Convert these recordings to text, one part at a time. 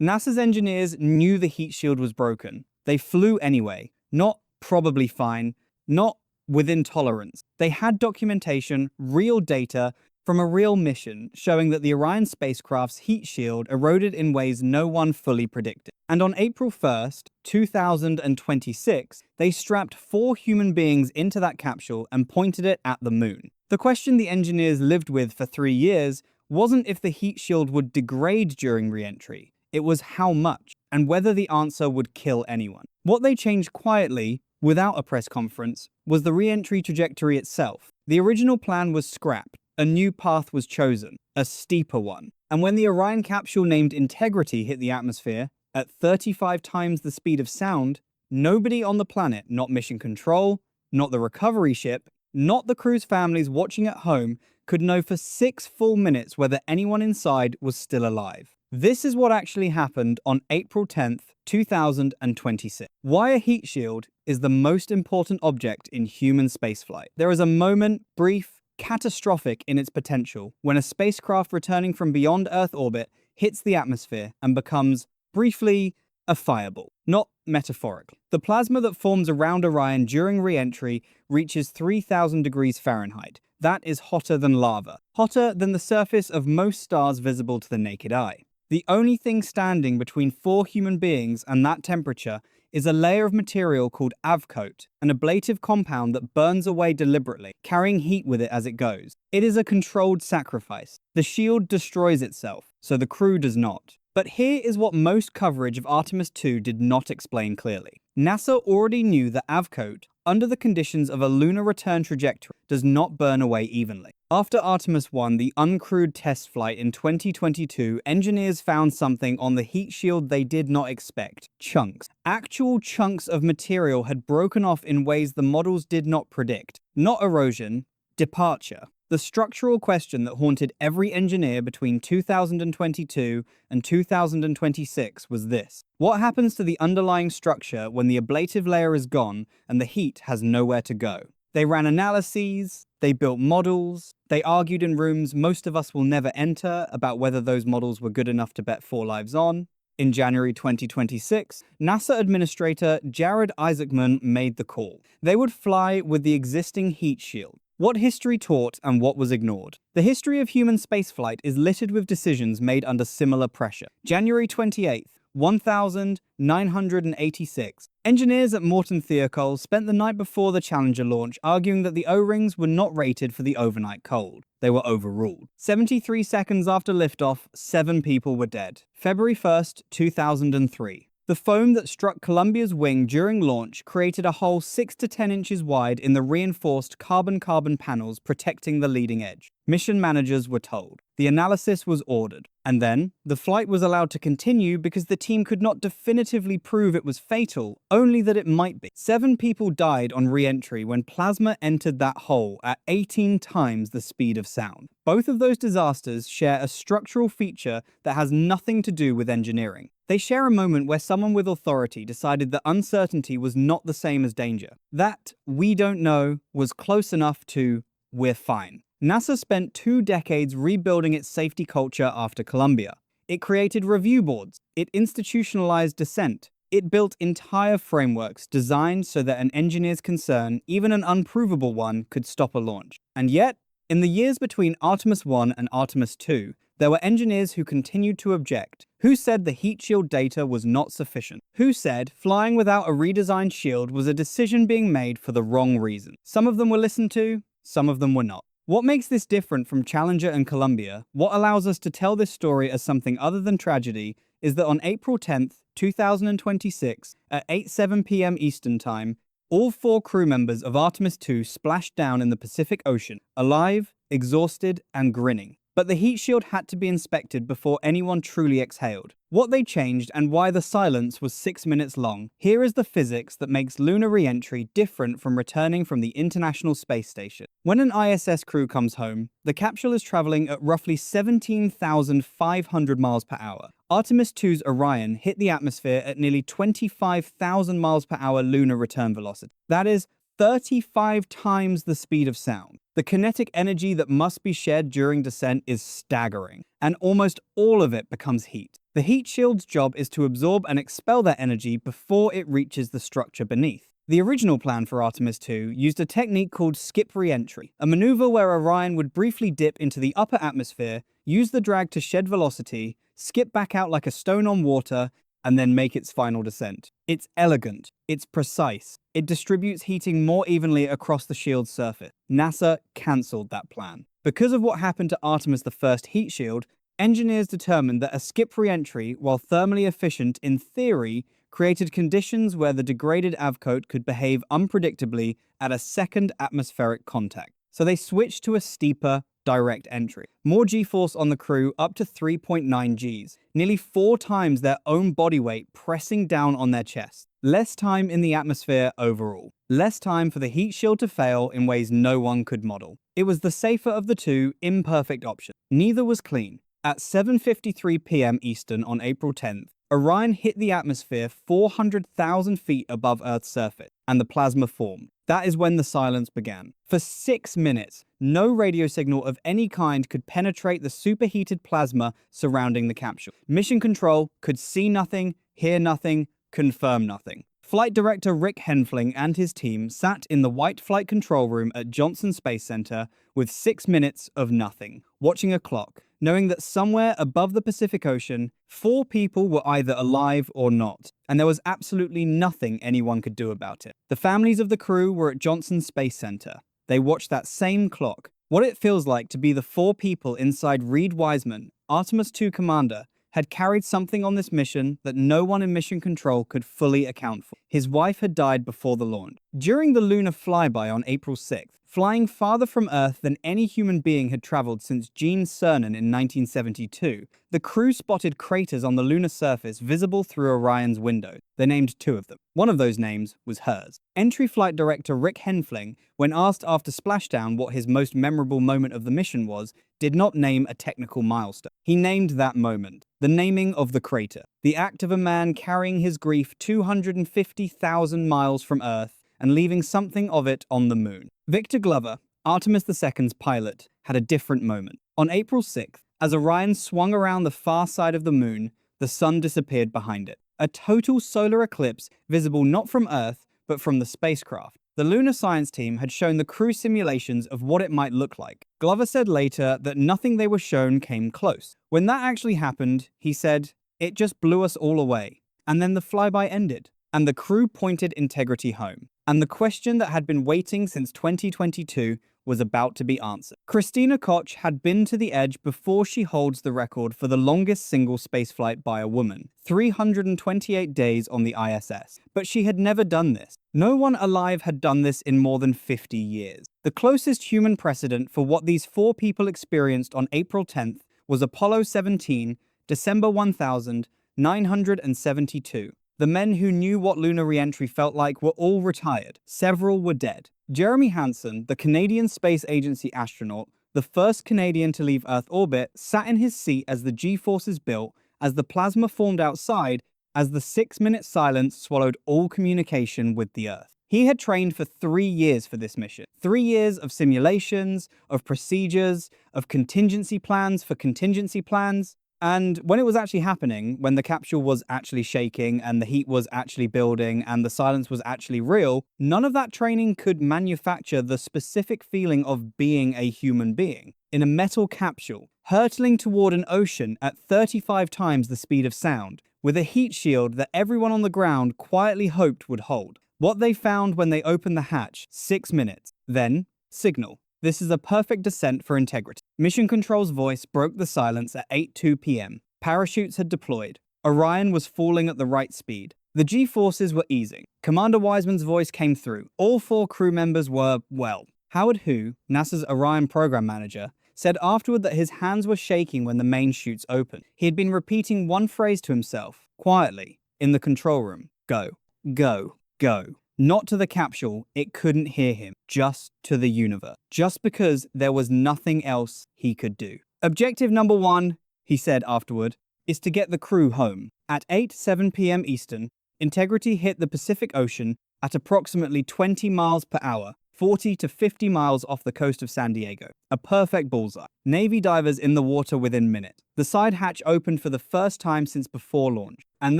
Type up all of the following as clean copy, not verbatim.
NASA's engineers knew the heat shield was broken. They flew anyway, not probably fine, not within tolerance. They had documentation, real data, from a real mission showing that the Orion spacecraft's heat shield eroded in ways no one fully predicted. And on April 1st, 2026, they strapped 4 human beings into that capsule and pointed it at the moon. The question the engineers lived with for 3 years wasn't if the heat shield would degrade during re-entry. It was how much, and whether the answer would kill anyone. What they changed quietly, without a press conference, was the re-entry trajectory itself. The original plan was scrapped. A new path was chosen, a steeper one. And when the Orion capsule named Integrity hit the atmosphere, at 35 times the speed of sound, nobody on the planet, not mission control, not the recovery ship, not the crew's families watching at home, could know for 6 full minutes whether anyone inside was still alive. This is what actually happened on April 10th, 2026. Why a heat shield is the most important object in human spaceflight. There is a moment, brief, catastrophic in its potential, when a spacecraft returning from beyond Earth orbit hits the atmosphere and becomes, briefly, a fireball. Not metaphorically. The plasma that forms around Orion during re-entry reaches 3,000 degrees Fahrenheit. That is hotter than lava. Hotter than the surface of most stars visible to the naked eye. The only thing standing between 4 human beings and that temperature is a layer of material called avcoat, an ablative compound that burns away deliberately, carrying heat with it as it goes. It is a controlled sacrifice. The shield destroys itself, so the crew does not. But here is what most coverage of Artemis 2 did not explain clearly. NASA already knew that avcoat, under the conditions of a lunar return trajectory, does not burn away evenly. After Artemis 1, the uncrewed test flight in 2022, engineers found something on the heat shield they did not expect. Chunks. Actual chunks of material had broken off in ways the models did not predict. Not erosion, departure. The structural question that haunted every engineer between 2022 and 2026 was this. What happens to the underlying structure when the ablative layer is gone and the heat has nowhere to go? They ran analyses, they built models, they argued in rooms most of us will never enter about whether those models were good enough to bet 4 lives on. In January 2026, NASA Administrator Jared Isaacman made the call. They would fly with the existing heat shield. What history taught and what was ignored. The history of human spaceflight is littered with decisions made under similar pressure. January 28th, 1986. Engineers at Morton Thiokol spent the night before the Challenger launch arguing that the O-rings were not rated for the overnight cold. They were overruled. 73 seconds after liftoff, 7 people were dead. February 1st, 2003. The foam that struck Columbia's wing during launch created a hole 6 to 10 inches wide in the reinforced carbon-carbon panels protecting the leading edge. Mission managers were told. The analysis was ordered. And then, the flight was allowed to continue because the team could not definitively prove it was fatal, only that it might be. 7 people died on re-entry when plasma entered that hole at 18 times the speed of sound. Both of those disasters share a structural feature that has nothing to do with engineering. They share a moment where someone with authority decided that uncertainty was not the same as danger. That "we don't know" was close enough to "we're fine." NASA spent 2 decades rebuilding its safety culture after Columbia. It created review boards. It institutionalized dissent. It built entire frameworks designed so that an engineer's concern, even an unprovable one, could stop a launch. And yet, in the years between Artemis 1 and Artemis 2, there were engineers who continued to object. Who said the heat shield data was not sufficient? Who said flying without a redesigned shield was a decision being made for the wrong reason? Some of them were listened to, some of them were not. What makes this different from Challenger and Columbia, what allows us to tell this story as something other than tragedy, is that on April 10th, 2026, at 8:07 p.m. Eastern Time, all 4 crew members of Artemis 2 splashed down in the Pacific Ocean, alive, exhausted, and grinning. But the heat shield had to be inspected before anyone truly exhaled. What they changed and why the silence was 6 minutes long. Here is the physics that makes lunar re-entry different from returning from the International Space Station. When an ISS crew comes home, the capsule is traveling at roughly 17,500 miles per hour. Artemis 2's Orion hit the atmosphere at nearly 25,000 miles per hour lunar return velocity. That is 35 times the speed of sound. The kinetic energy that must be shed during descent is staggering, and almost all of it becomes heat. The heat shield's job is to absorb and expel that energy before it reaches the structure beneath. The original plan for Artemis 2 used a technique called skip reentry, a maneuver where Orion would briefly dip into the upper atmosphere, use the drag to shed velocity, skip back out like a stone on water, and then make its final descent. It's elegant, it's precise, it distributes heating more evenly across the shield's surface. NASA cancelled that plan. Because of what happened to Artemis the first heat shield, engineers determined that a skip reentry, while thermally efficient in theory, created conditions where the degraded avcoat could behave unpredictably at a second atmospheric contact. So they switched to a steeper, direct entry. More G-force on the crew, up to 3.9 Gs, nearly 4 times their own body weight pressing down on their chests. Less time in the atmosphere overall. Less time for the heat shield to fail in ways no one could model. It was the safer of the two imperfect options. Neither was clean. At 7:53 p.m. Eastern on April 10th, Orion hit the atmosphere 400,000 feet above Earth's surface, and the plasma formed. That is when the silence began. For 6 minutes, no radio signal of any kind could penetrate the superheated plasma surrounding the capsule. Mission Control could see nothing, hear nothing, confirm nothing. Flight Director Rick Henfling and his team sat in the White Flight Control Room at Johnson Space Center with 6 minutes of nothing, watching a clock, knowing that somewhere above the Pacific Ocean, 4 people were either alive or not, and there was absolutely nothing anyone could do about it. The families of the crew were at Johnson Space Center. They watched that same clock. What it feels like to be the 4 people inside Reed Wiseman, Artemis 2 commander, had carried something on this mission that no one in Mission Control could fully account for. His wife had died before the launch. During the lunar flyby on April 6th, flying farther from Earth than any human being had traveled since Gene Cernan in 1972, the crew spotted craters on the lunar surface visible through Orion's window. They named 2 of them. One of those names was hers. Entry Flight Director Rick Henfling, when asked after splashdown what his most memorable moment of the mission was, did not name a technical milestone. He named that moment, the naming of the crater, the act of a man carrying his grief 250,000 miles from Earth and leaving something of it on the moon. Victor Glover, Artemis II's pilot, had a different moment. On April 6th, as Orion swung around the far side of the moon, the sun disappeared behind it. A total solar eclipse visible not from Earth, but from the spacecraft. The lunar science team had shown the crew simulations of what it might look like. Glover said later that nothing they were shown came close. When that actually happened, he said, "It just blew us all away." And then the flyby ended, and the crew pointed integrity home. And the question that had been waiting since 2022 was about to be answered. Christina Koch had been to the edge before she holds the record for the longest single spaceflight by a woman, 328 days on the ISS. But she had never done this. No one alive had done this in more than 50 years. The closest human precedent for what these 4 people experienced on April 10th was Apollo 17, December 1972. The men who knew what lunar reentry felt like were all retired. Several were dead. Jeremy Hansen, the Canadian Space Agency astronaut, the first Canadian to leave Earth orbit, sat in his seat as the G-forces built, as the plasma formed outside, as the 6-minute silence swallowed all communication with the Earth. He had trained for 3 years for this mission. 3 years of simulations, of procedures, of contingency plans for contingency plans. And when it was actually happening, when the capsule was actually shaking and the heat was actually building and the silence was actually real, none of that training could manufacture the specific feeling of being a human being. In a metal capsule, hurtling toward an ocean at 35 times the speed of sound, with a heat shield that everyone on the ground quietly hoped would hold. What they found when they opened the hatch, 6 minutes. Then, signal. This is a perfect descent for integrity. Mission Control's voice broke the silence at 8:02 p.m. Parachutes had deployed. Orion was falling at the right speed. The G-forces were easing. Commander Wiseman's voice came through. All 4 crew members were, well. Howard Hu, NASA's Orion program manager, said afterward that his hands were shaking when the main chutes opened. He had been repeating one phrase to himself, quietly, in the control room. Go, go, go. Not to the capsule, it couldn't hear him, just to the universe. Just because there was nothing else he could do. Objective number 1, he said afterward, is to get the crew home. At 8:07 p.m. Eastern, Integrity hit the Pacific Ocean at approximately 20 miles per hour, 40 to 50 miles off the coast of San Diego. A perfect bullseye. Navy divers in the water within minutes. The side hatch opened for the first time since before launch. And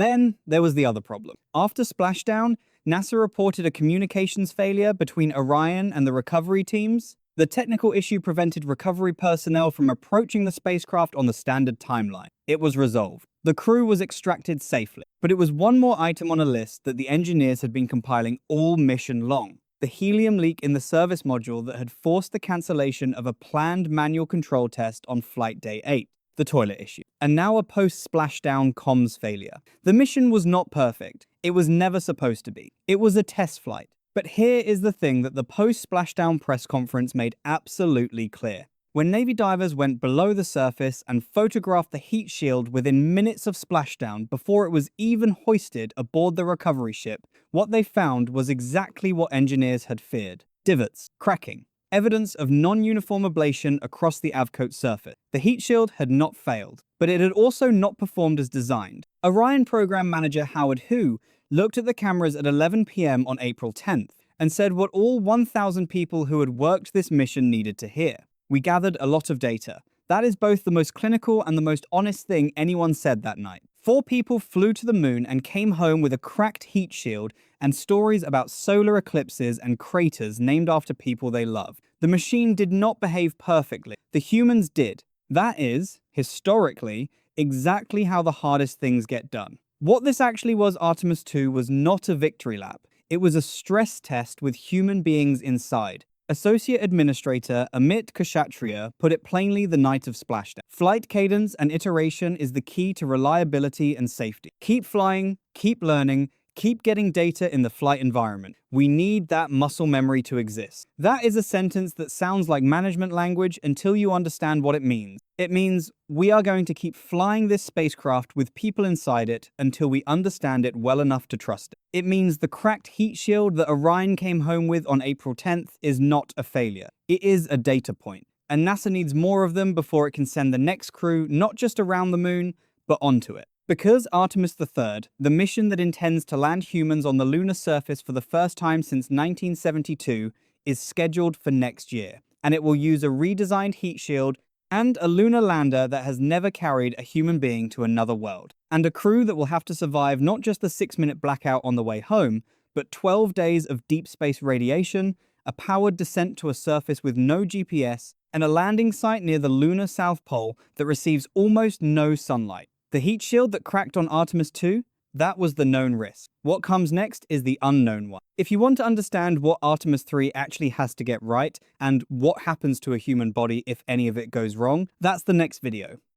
then there was the other problem. After splashdown, NASA reported a communications failure between Orion and the recovery teams. The technical issue prevented recovery personnel from approaching the spacecraft on the standard timeline. It was resolved. The crew was extracted safely. But it was one more item on a list that the engineers had been compiling all mission long. The helium leak in the service module that had forced the cancellation of a planned manual control test on flight day 8. The toilet issue. And now a post-splashdown comms failure. The mission was not perfect. It was never supposed to be. It was a test flight. But here is the thing that the post-splashdown press conference made absolutely clear. When Navy divers went below the surface and photographed the heat shield within minutes of splashdown before it was even hoisted aboard the recovery ship, what they found was exactly what engineers had feared. Divots, cracking, evidence of non-uniform ablation across the avcoat surface. The heat shield had not failed, but it had also not performed as designed. Orion program manager Howard Hu looked at the cameras at 11 p.m. on April 10th and said what all 1,000 people who had worked this mission needed to hear. We gathered a lot of data. That is both the most clinical and the most honest thing anyone said that night. 4 people flew to the moon and came home with a cracked heat shield and stories about solar eclipses and craters named after people they love. The machine did not behave perfectly. The humans did. That is, historically, exactly how the hardest things get done. What this actually was, Artemis 2, was not a victory lap. It was a stress test with human beings inside. Associate Administrator Amit Kshatriya put it plainly the night of splashdown. Flight cadence and iteration is the key to reliability and safety. Keep flying, keep learning, keep getting data in the flight environment. We need that muscle memory to exist. That is a sentence that sounds like management language until you understand what it means. It means we are going to keep flying this spacecraft with people inside it until we understand it well enough to trust it. It means the cracked heat shield that Orion came home with on April 10th is not a failure. It is a data point. And NASA needs more of them before it can send the next crew not just around the moon, but onto it. Because Artemis III, the mission that intends to land humans on the lunar surface for the first time since 1972, is scheduled for next year, and it will use a redesigned heat shield and a lunar lander that has never carried a human being to another world, and a crew that will have to survive not just the 6-minute blackout on the way home, but 12 days of deep space radiation, a powered descent to a surface with no GPS, and a landing site near the lunar South Pole that receives almost no sunlight. The heat shield that cracked on Artemis 2, that was the known risk. What comes next is the unknown one. If you want to understand what Artemis 3 actually has to get right, and what happens to a human body if any of it goes wrong, that's the next video.